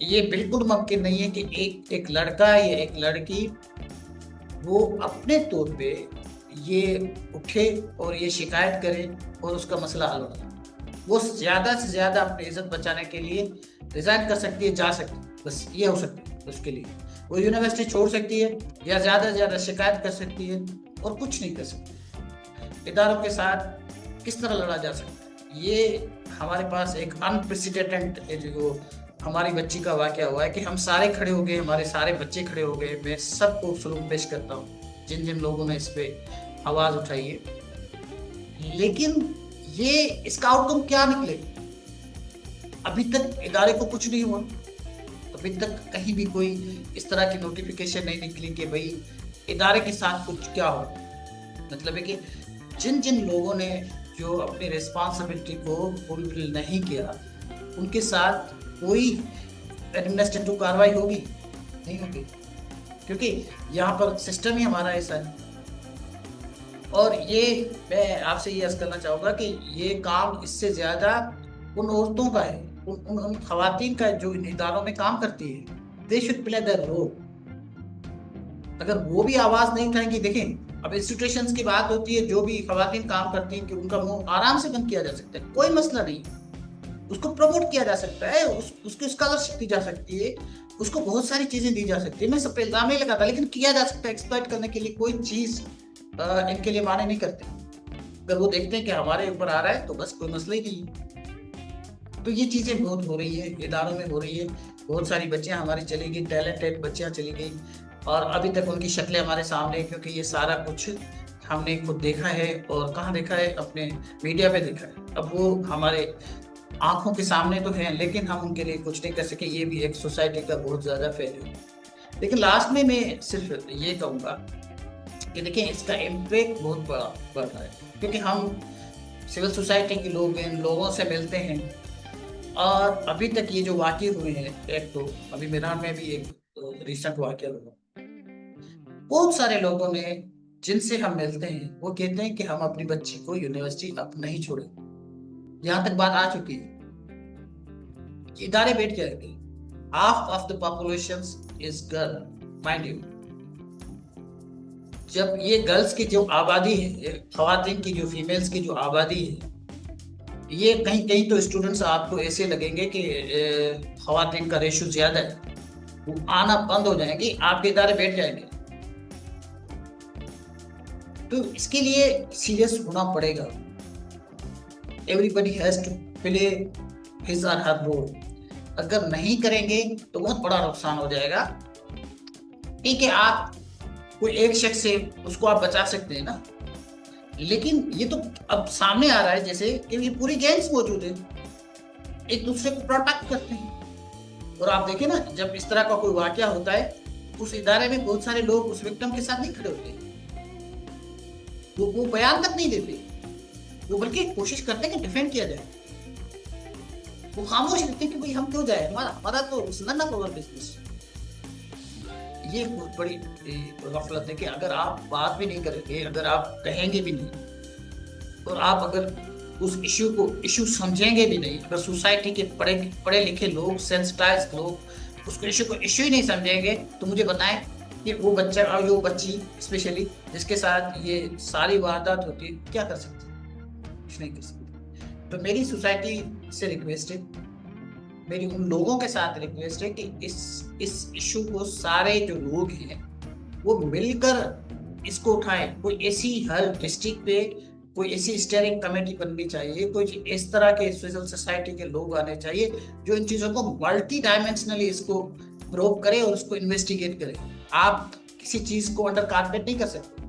یہ بالکل ممکن نہیں ہے کہ ایک لڑکا یا ایک لڑکی وہ اپنے طور پہ یہ اٹھے اور یہ شکایت کرے اور اس کا مسئلہ حل ہو جائے. وہ زیادہ سے زیادہ اپنی عزت بچانے کے لیے ریزائن کر سکتی ہے، جا سکتی ہے، بس یہ ہو سکتی ہے اس کے لیے. وہ یونیورسٹی چھوڑ سکتی ہے یا زیادہ سے زیادہ شکایت کر سکتی ہے اور کچھ نہیں کر سکتی. اداروں کے ساتھ کس طرح لڑا جا سکتا ہے؟ یہ ہمارے پاس ایک انپریسیڈنٹڈ جو ہماری بچی کا واقعہ ہوا ہے کہ ہم سارے کھڑے ہو گئے، ہمارے سارے بچے کھڑے ہو گئے. میں سب کو سلوک پیش کرتا ہوں جن جن لوگوں نے اس پہ آواز اٹھائی ہے. لیکن یہ اس کا آؤٹ کم کیا نکلے؟ ابھی تک ادارے کو کچھ نہیں ہوا. ابھی تک کہیں بھی کوئی اس طرح کی نوٹیفیکیشن نہیں نکلی کہ بھئی ادارے کے ساتھ کچھ کیا ہو. مطلب ہے کہ جن جن لوگوں نے جو اپنی ریسپانسبلٹی کو فلفل نہیں کیا ان کے ساتھ کوئی ایڈمنسٹریٹو کاروائی ہوگی نہیں ہوگی، کیونکہ یہاں پر سسٹم ہی ہمارا ایسا ہے. اور یہ میں آپ سے یہ عرض کرنا چاہوں گا کہ یہ کام اس سے زیادہ ان عورتوں کا ہے، ان خواتین کا جو ان اداروں میں کام کرتی ہے. They should play their role. اگر وہ بھی آواز نہیں اٹھائیں گی، دیکھیں اب انسٹیٹیوشنز کی بات ہوتی ہے، جو بھی خواتین کام کرتی ہیں کہ ان کا منہ آرام سے بند کیا جا سکتا ہے، کوئی مسئلہ نہیں. اس کو پروموٹ کیا جا سکتا ہے، اس کی اسکالرشپ دی جا سکتی ہے، اس کو بہت ساری چیزیں دی جا سکتی ہے. میں سب پہ الزام نہیں لگاتا، لیکن کیا جا سکتا ہے. ایکسپلائٹ کرنے کے لیے کوئی چیز ان کے لیے معنی نہیں کرتے. اگر وہ دیکھتے ہیں کہ ہمارے اوپر آ رہا ہے تو بس کوئی مسئلہ ہی نہیں ہے. تو یہ چیزیں بہت ہو رہی ہیں، اداروں میں ہو رہی ہے. بہت ساری بچیاں ہماری چلی گئی، ٹیلنٹڈ بچیاں چلی گئی، اور ابھی تک ان کی شکلیں ہمارے سامنے ہیں، کیونکہ یہ سارا کچھ ہم نے خود دیکھا ہے. اور کہاں دیکھا ہے؟ اپنے میڈیا پہ دیکھا ہے. اب وہ ہمارے آنکھوں کے سامنے تو ہیں، لیکن ہم ان کے لیے کچھ نہیں کر سکے. یہ بھی ایک سوسائٹی کا بہت زیادہ فیلئر ہے. لیکن لاسٹ میں صرف یہ کہوں گا کہ دیکھیں اس کا امپیکٹ بہت بڑا پڑ رہا ہے، کیونکہ ہم سول سوسائٹی کے لوگ ہیں، لوگوں سے ملتے ہیں. اور ابھی تک یہ جو واقع ہوئے ہیں، ایک تو ابھی میدان میں بھی ایک ریسنٹ واقعہ ہوا. بہت سارے لوگوں نے جن سے ہم ملتے ہیں وہ کہتے ہیں کہ ہم اپنی بچی کو یونیورسٹی اب نہیں چھوڑیں. یہاں تک بات آ چکی ہے کہ ادارے بیٹھ کے رہتے ہیں. half of the population is girl, mind you. جب یہ گرلز کی جو آبادی ہے، خواتین کی جو فیمیلز کی جو آبادی ہے، یہ کہیں کہیں تو اسٹوڈنٹس آپ کو ایسے لگیں گے کہ خواتین کا ریشو زیادہ ہے، وہ آنا بند ہو جائیں گے، آپ کے ادارے بیٹھ جائیں گے. تو اس کے لیے سیریس ہونا پڑے گا. Everybody has to play his or her role. اگر نہیں کریں گے تو بہت بڑا نقصان ہو جائے گا. ٹھیک ہے، آپ کوئی ایک شخص سے اس کو آپ بچا سکتے ہیں نا، لیکن یہ تو اب سامنے آ رہا ہے جیسے کہ یہ پوری گینگز موجود ہیں، ایک دوسرے کو پروٹیکٹ کرتے ہیں. اور آپ دیکھیں نا، جب اس طرح کا کوئی واقعہ ہوتا ہے اس ادارے میں بہت سارے لوگ اس وکٹم کے ساتھ نہیں کھڑے ہوتے، وہ بیان تک نہیں دیتے، وہ بلکہ کوشش کرتے ہیں کہ ڈیفینڈ کیا جائے. وہ خاموش رہتے ہیں کہ بھئی ہم کیوں جائیں، ہمارا تو نن آف اور بزنس. یہ بہت بڑی غفلت ہے کہ اگر آپ بات بھی نہیں کریں گے، اگر آپ کہیں گے بھی نہیں، اور آپ اگر اس ایشو کو ایشو سمجھیں گے بھی نہیں، اگر سوسائٹی کے پڑھے لکھے لوگ، سینسٹائز لوگ اس کو ایشو کو ایشو ہی نہیں سمجھیں گے، تو مجھے بتائیں کہ وہ بچہ اور وہ بچی اسپیشلی جس کے ساتھ یہ ساری واردات ہوتی ہے کیا کر سکتی ہے؟ کچھ نہیں کر سکتی. تو میری سوسائٹی سے ریکویسٹ ہے، میری ان لوگوں کے ساتھ ریکویسٹ ہے کہ اس ایشو کو سارے جو لوگ ہیں وہ مل کر اس کو اٹھائیں. کوئی ایسی ہر ڈسٹرکٹ پہ کوئی ایسی اسٹیئرنگ کمیٹی بننی چاہیے، کوئی اس طرح کے سول سوسائٹی کے لوگ آنے چاہیے جو ان چیزوں کو ملٹی ڈائمینشنلی اس کو پروب کرے اور اس کو انویسٹیگیٹ کرے. آپ کسی چیز کو انڈر کارپیٹ نہیں کر سکتے،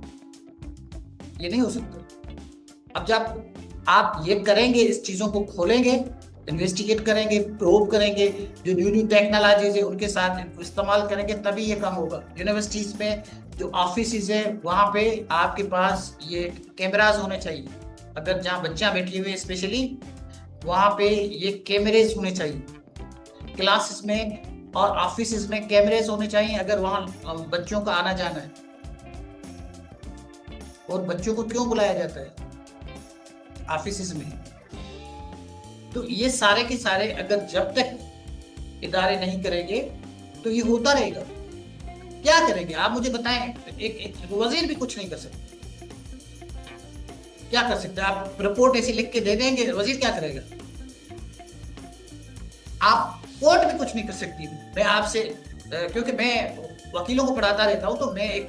یہ نہیں ہو سکتا. اب جب آپ یہ کریں گے، اس چیزوں کو کھولیں گے، انویسٹیگیٹ کریں گے، پروب کریں گے، جو نیو ٹیکنالوجیز ہیں ان کے ساتھ ان کو استعمال کریں گے، تبھی یہ کم ہوگا. یونیورسٹیز میں جو آفیسز ہیں وہاں پہ آپ کے پاس یہ کیمراز ہونے چاہیے. اگر جہاں بچیاں بیٹھی ہوئے اسپیشلی وہاں پہ یہ کیمریز ہونے چاہیے. کلاسز میں اور آفیسز میں کیمریز ہونے چاہیے اگر وہاں بچوں کا آنا جانا ہے. اور بچوں کو کیوں بلایا جاتا ہے آفیسز میں؟ تو یہ سارے کے سارے اگر جب تک ادارے نہیں کریں گے تو یہ ہوتا رہے گا. کیا کریں گے آپ مجھے بتائیں. ایک وزیر بھی کچھ نہیں کر سکتے. کیا کر سکتے آپ رپورٹ ایسی لکھ کے دے دیں گے, وزیر کیا کرے گا؟ آپ کورٹ بھی کچھ نہیں کر سکتی. میں آپ سے کیونکہ میں وکیلوں کو پڑھاتا رہتا ہوں تو میں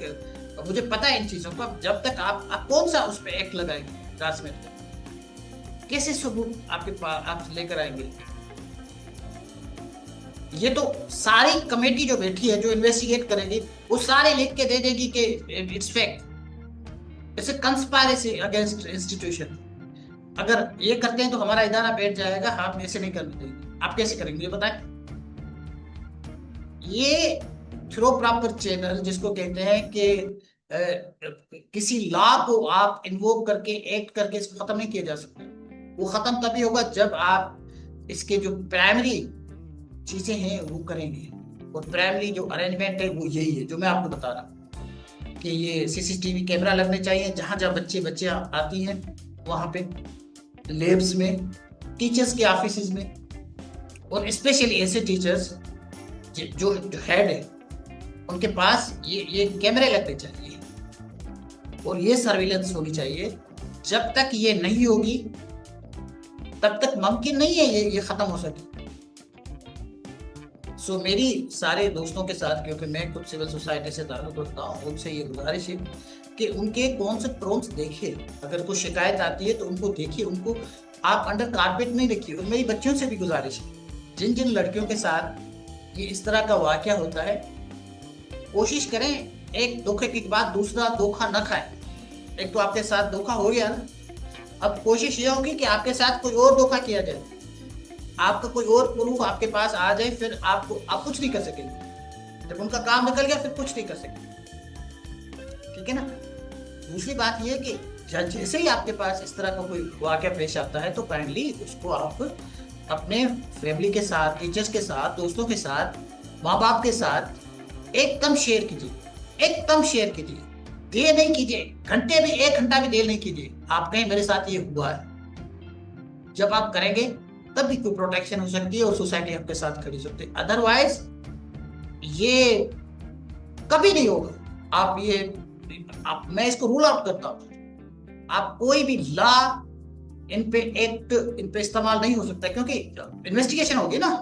مجھے پتا ہے ان چیزوں کو. جب تک آپ کون سا اس پہ ایکٹ لگائیں گے ٹرانسمیٹ کر, کیسے ثبوت آپ کے پاس آپ لے کر آئیں گے؟ یہ تو ساری کمیٹی جو بیٹھی ہے جو انویسٹیگیٹ کرے گی وہ سارے لکھ کے دے دے گی کہ it's fact, it's a conspiracy against institution. اگر یہ کرتے ہیں تو ہمارا ادارہ بیٹھ جائے گا, ہم ایسے نہیں کرنے دیں گے. آپ کیسے کریں گے یہ بتائیں. یہ تھرو پراپر چینل جس کو کہتے ہیں کہ کسی لا کو آپ انووک کر کے ایکٹ کر کے اس کو ختم نہیں کیا جا سکتا. وہ ختم تبھی ہوگا جب آپ اس کے جو پرائمری چیزیں ہیں وہ کریں گے. اور پرائمری جو ارینجمنٹ ہے وہ یہی ہے جو میں آپ کو بتا رہا ہوں کہ یہ CCTV کیمرہ لگنے چاہیے جہاں جہاں بچے آتی ہیں وہاں پہ, لیبس میں, ٹیچرز کے آفیسز میں, اور اسپیشلی ایسے ٹیچرز جو ہیڈ ہے ان کے پاس یہ کیمرے لگنے چاہیے اور یہ سرویلنس ہونی چاہیے. جب تک یہ نہیں ہوگی تب تک ممکن نہیں ہے یہ ختم ہو سکے. سو میری سارے دوستوں کے ساتھ, کیونکہ میں خود سول سوسائٹی سے تعلق رکھتا ہوں, ان سے یہ گزارش ہے کہ ان کے کون سے پرونس دیکھے. اگر کوئی شکایت آتی ہے تو ان کو دیکھیے, ان کو آپ انڈر کارپیٹ نہیں رکھیے. اور میری بچیوں سے بھی گزارش ہے, جن لڑکیوں کے ساتھ یہ اس طرح کا واقعہ ہوتا ہے, کوشش کریں ایک دھوکے کے بعد دوسرا دھوکا نہ کھائیں. ایک تو آپ کے ساتھ دھوکا ہو گیا نا, اب کوشش یہ ہوگی کہ آپ کے ساتھ کوئی اور دھوکا کیا جائے, آپ کا کوئی اور پروف آپ کے پاس آ جائے, پھر آپ کچھ نہیں کر سکیں گے. جب ان کا کام نکل گیا پھر کچھ نہیں کر سکیں. ٹھیک ہے نا. دوسری بات یہ کہ جیسے ہی آپ کے پاس اس طرح کا کوئی واقعہ پیش آتا ہے تو کائنڈلی اس کو آپ اپنے فیملی کے ساتھ, ٹیچرز کے ساتھ, دوستوں کے ساتھ, ماں باپ کے ساتھ ایک دم شیئر کیجیے. دیر نہیں کیجیے, گھنٹے بھی 1 گھنٹہ بھی دیر نہیں کیجیے. آپ کہیں میرے ساتھ یہ ہوا ہے, جب آپ کریں گے تب بھی کوئی پروٹیکشن ہو سکتی ہے اور سوسائٹی آپ کے ساتھ کھڑی ہو سکتی ہے. ادروائز یہ کبھی نہیں ہوگا. میں اس کو رول آؤٹ کرتا ہوں. آپ کوئی بھی لا ان پہ استعمال نہیں ہو سکتا, کیونکہ انویسٹیگیشن ہوگی نا.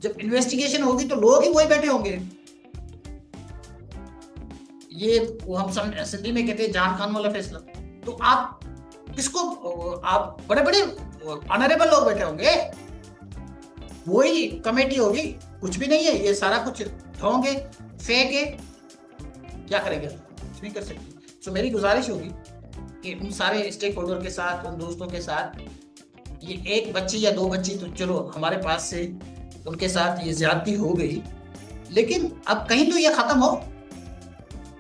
جب انویسٹیگیشن ہوگی تو لوگ ہی وہی بیٹھے ہوں گے. یہ ہم سندھی میں کہتے ہیں جان خان والا فیصلہ. تو آپ کس کو, آپ بڑے آنریبل لوگ بیٹھے ہوں گے, وہی کمیٹی ہوگی. کچھ بھی نہیں ہے, یہ سارا کچھ ڈھونگ ہے, فیک ہے. کیا کریں گے, کچھ نہیں کر سکتے. سو میری گزارش ہوگی کہ ان سارے اسٹیک ہولڈر کے ساتھ, ان دوستوں کے ساتھ, یہ 1 بچی یا 2 بچی تو چلو ہمارے پاس سے ان کے ساتھ یہ زیادتی ہو گئی, لیکن اب کہیں تو یہ ختم ہو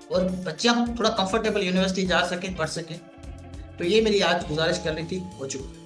اور بچیاں تھوڑا کمفرٹیبل یونیورسٹی جا سکیں, پڑھ سکیں. تو یہ میری آج گزارش کرنی تھی, ہو چکا.